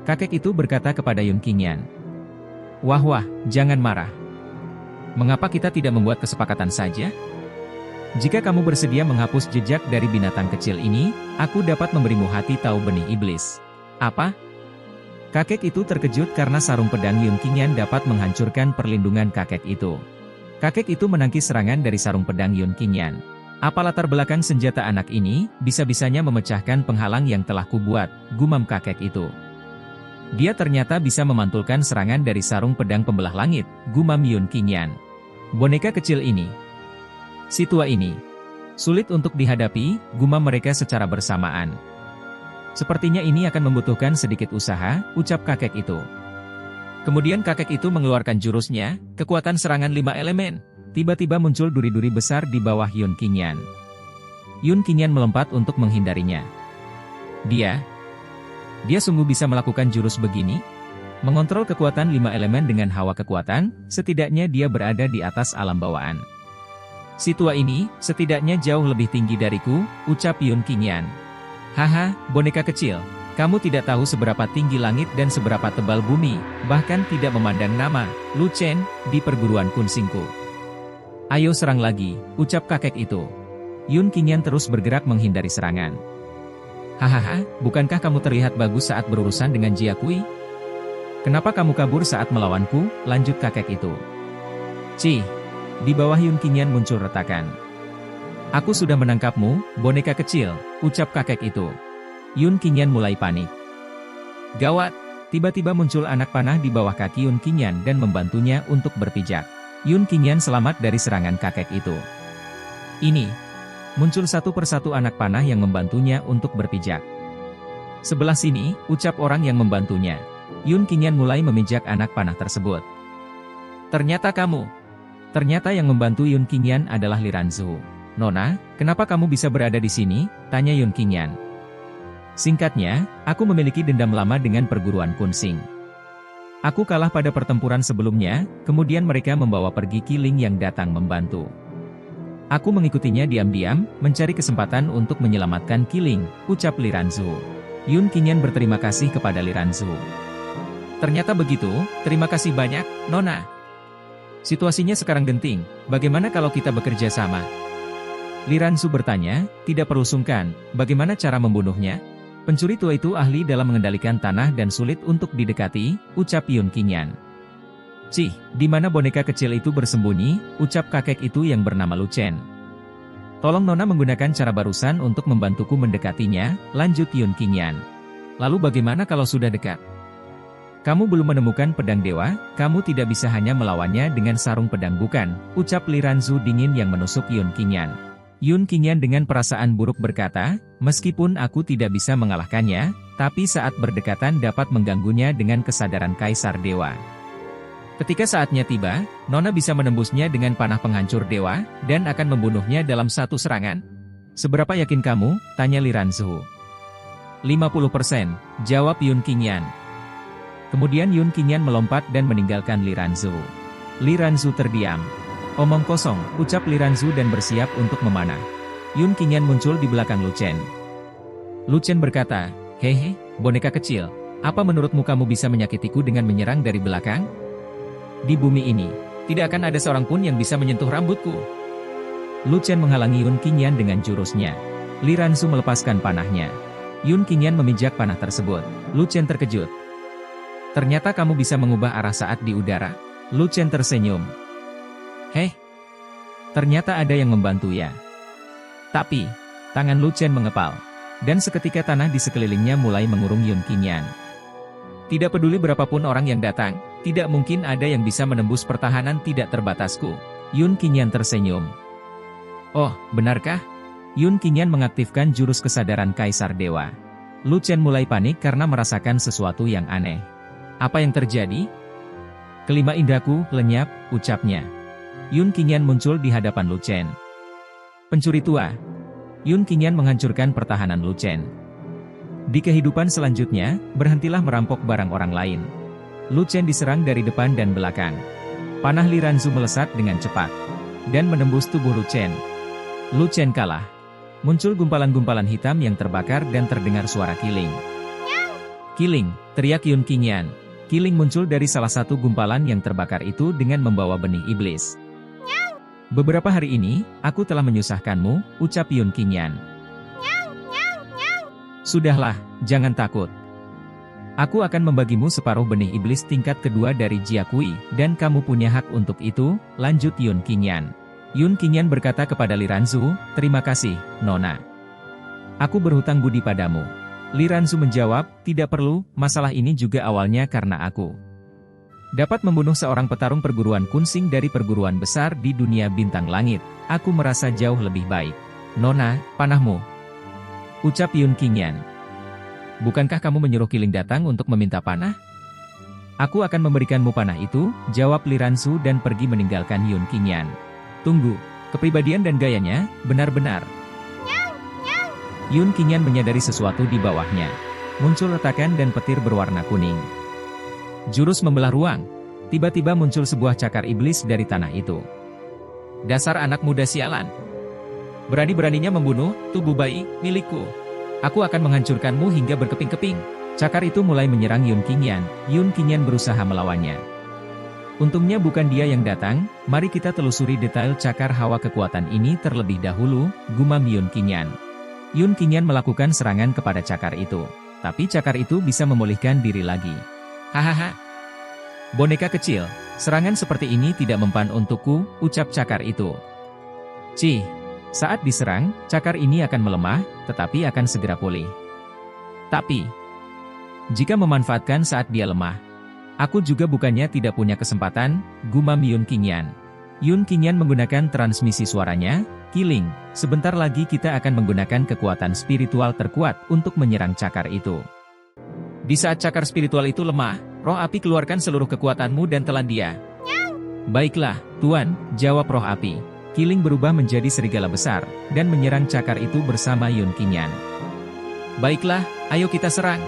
Kakek itu berkata kepada Yun Qingyan. Wah wah, jangan marah. Mengapa kita tidak membuat kesepakatan saja? Jika kamu bersedia menghapus jejak dari binatang kecil ini, aku dapat memberimu hati tahu benih iblis. Apa? Kakek itu terkejut karena sarung pedang Yun Qingyan dapat menghancurkan perlindungan kakek itu. Kakek itu menangkis serangan dari sarung pedang Yun Qingyan. Apa latar belakang senjata anak ini, bisa-bisanya memecahkan penghalang yang telah kubuat, gumam kakek itu. Dia ternyata bisa memantulkan serangan dari sarung pedang pembelah langit, gumam Yun Qingyan. Boneka kecil ini. Si tua ini. Sulit untuk dihadapi, gumam mereka secara bersamaan. Sepertinya ini akan membutuhkan sedikit usaha, ucap kakek itu. Kemudian kakek itu mengeluarkan jurusnya, kekuatan serangan 5 elemen. Tiba-tiba muncul duri-duri besar di bawah Yun Qingyan. Yun Qingyan melompat untuk menghindarinya. Dia sungguh bisa melakukan jurus begini? Mengontrol kekuatan 5 elemen dengan hawa kekuatan, setidaknya dia berada di atas alam bawaan. Si tua ini, setidaknya jauh lebih tinggi dariku, ucap Yun Qingyan. Haha, boneka kecil, kamu tidak tahu seberapa tinggi langit dan seberapa tebal bumi, bahkan tidak memandang nama, Lu Chen, di perguruan kunsingku. Ayo serang lagi, ucap kakek itu. Yun Qingyan terus bergerak menghindari serangan. Hahaha, bukankah kamu terlihat bagus saat berurusan dengan Jia Kui? Kenapa kamu kabur saat melawanku, lanjut kakek itu. Cih. Di bawah Yun Qingyan muncul retakan. Aku sudah menangkapmu, boneka kecil, ucap kakek itu. Yun Qingyan mulai panik. Gawat, tiba-tiba muncul anak panah di bawah kaki Yun Qingyan dan membantunya untuk berpijak. Yun Qingyan selamat dari serangan kakek itu. Ini, muncul satu persatu anak panah yang membantunya untuk berpijak. Sebelah sini, ucap orang yang membantunya. Yun Qingyan mulai memijak anak panah tersebut. Ternyata yang membantu Yun Qingyan adalah Li Ranzu. Nona, kenapa kamu bisa berada di sini? Tanya Yun Qingyan. Singkatnya, aku memiliki dendam lama dengan perguruan Kunsing. Aku kalah pada pertempuran sebelumnya, kemudian mereka membawa pergi Qiling yang datang membantu. Aku mengikutinya diam-diam, mencari kesempatan untuk menyelamatkan Qiling, ucap Li Ranzu. Yun Qingyan berterima kasih kepada Li Ranzu. Ternyata begitu, terima kasih banyak, Nona. Situasinya sekarang genting, bagaimana kalau kita bekerja sama? Li Ranzu bertanya, tidak perlu sungkan, bagaimana cara membunuhnya? Pencuri tua itu ahli dalam mengendalikan tanah dan sulit untuk didekati, ucap Yun Qingyan. Cih, di mana boneka kecil itu bersembunyi, ucap kakek itu yang bernama Lu Chen. Tolong Nona menggunakan cara barusan untuk membantuku mendekatinya, lanjut Yun Qingyan. Lalu bagaimana kalau sudah dekat? Kamu belum menemukan pedang dewa, kamu tidak bisa hanya melawannya dengan sarung pedang bukan, ucap Li Ranzu dingin yang menusuk Yun Qingyan. Yun Qingyan dengan perasaan buruk berkata, meskipun aku tidak bisa mengalahkannya, tapi saat berdekatan dapat mengganggunya dengan kesadaran Kaisar Dewa. Ketika saatnya tiba, Nona bisa menembusnya dengan panah penghancur dewa, dan akan membunuhnya dalam satu serangan. Seberapa yakin kamu? Tanya Li Ranzu. 50%, jawab Yun Qingyan. Kemudian Yun Qingyan melompat dan meninggalkan Li Ranzu. Li Ranzu terdiam. Omong kosong, ucap Li Ranzu dan bersiap untuk memanah. Yun Qingyan muncul di belakang Lu Chen. Lu Chen berkata, hehe, boneka kecil, apa menurutmu kamu bisa menyakitiku dengan menyerang dari belakang? Di bumi ini, tidak akan ada seorang pun yang bisa menyentuh rambutku. Lu Chen menghalangi Yun Qingyan dengan jurusnya. Li Ranzu melepaskan panahnya. Yun Qingyan memijak panah tersebut. Lu Chen terkejut. Ternyata kamu bisa mengubah arah saat di udara. Lu Chen tersenyum. Heh, ternyata ada yang membantu ya. Tapi, tangan Lu Chen mengepal. Dan seketika tanah di sekelilingnya mulai mengurung Yun Qingyan. Tidak peduli berapapun orang yang datang, tidak mungkin ada yang bisa menembus pertahanan tidak terbatasku. Yun Qingyan tersenyum. Oh, benarkah? Yun Qingyan mengaktifkan jurus kesadaran Kaisar Dewa. Lu Chen mulai panik karena merasakan sesuatu yang aneh. Apa yang terjadi? Kelima indraku lenyap, ucapnya. Yun Qingyan muncul di hadapan Lu Chen. Pencuri tua. Yun Qingyan menghancurkan pertahanan Lu Chen. Di kehidupan selanjutnya, berhentilah merampok barang orang lain. Lu Chen diserang dari depan dan belakang. Panah Li Ranzu melesat dengan cepat dan menembus tubuh Lu Chen. Lu Chen kalah. Muncul gumpalan-gumpalan hitam yang terbakar dan terdengar suara Qiling. Teriak Yun Qingyan. Kiling muncul dari salah satu gumpalan yang terbakar itu dengan membawa benih iblis. Beberapa hari ini, aku telah menyusahkanmu, ucap Yun Qingyan. Sudahlah, jangan takut. Aku akan membagimu separuh benih iblis tingkat kedua dari Jiakui, dan kamu punya hak untuk itu, lanjut Yun Qingyan. Yun Qingyan berkata kepada Li Ranzu, terima kasih, Nona. Aku berhutang budi padamu. Li Ranzu menjawab, tidak perlu, masalah ini juga awalnya karena aku dapat membunuh seorang petarung perguruan Kunsing dari perguruan besar di dunia bintang langit. Aku merasa jauh lebih baik. Nona, panahmu. Ucap Yun Qingyan. Bukankah kamu menyuruh Kiling datang untuk meminta panah? Aku akan memberikanmu panah itu, jawab Li Ranzu dan pergi meninggalkan Yun Qingyan. Tunggu, kepribadian dan gayanya, benar-benar. Yun Qingyan menyadari sesuatu di bawahnya. Muncul retakan dan petir berwarna kuning. Jurus membelah ruang. Tiba-tiba muncul sebuah cakar iblis dari tanah itu. Dasar anak muda sialan. Berani-beraninya membunuh tubuh bayi milikku. Aku akan menghancurkanmu hingga berkeping-keping. Cakar itu mulai menyerang Yun Qingyan. Yun Qingyan berusaha melawannya. Untungnya bukan dia yang datang, mari kita telusuri detail cakar hawa kekuatan ini terlebih dahulu, gumam Yun Qingyan. Yun Qingyan melakukan serangan kepada cakar itu. Tapi cakar itu bisa memulihkan diri lagi. Hahaha. Boneka kecil, serangan seperti ini tidak mempan untukku, ucap cakar itu. Cih, saat diserang, cakar ini akan melemah, tetapi akan segera pulih. Tapi, jika memanfaatkan saat dia lemah, aku juga bukannya tidak punya kesempatan, gumam Yun Qingyan. Yun Qingyan menggunakan transmisi suaranya, Kiling, sebentar lagi kita akan menggunakan kekuatan spiritual terkuat untuk menyerang cakar itu. Di saat cakar spiritual itu lemah, roh api keluarkan seluruh kekuatanmu dan telan dia. Baiklah, Tuan, jawab roh api. Kiling berubah menjadi serigala besar, dan menyerang cakar itu bersama Yun Qingyan. Baiklah, ayo kita serang.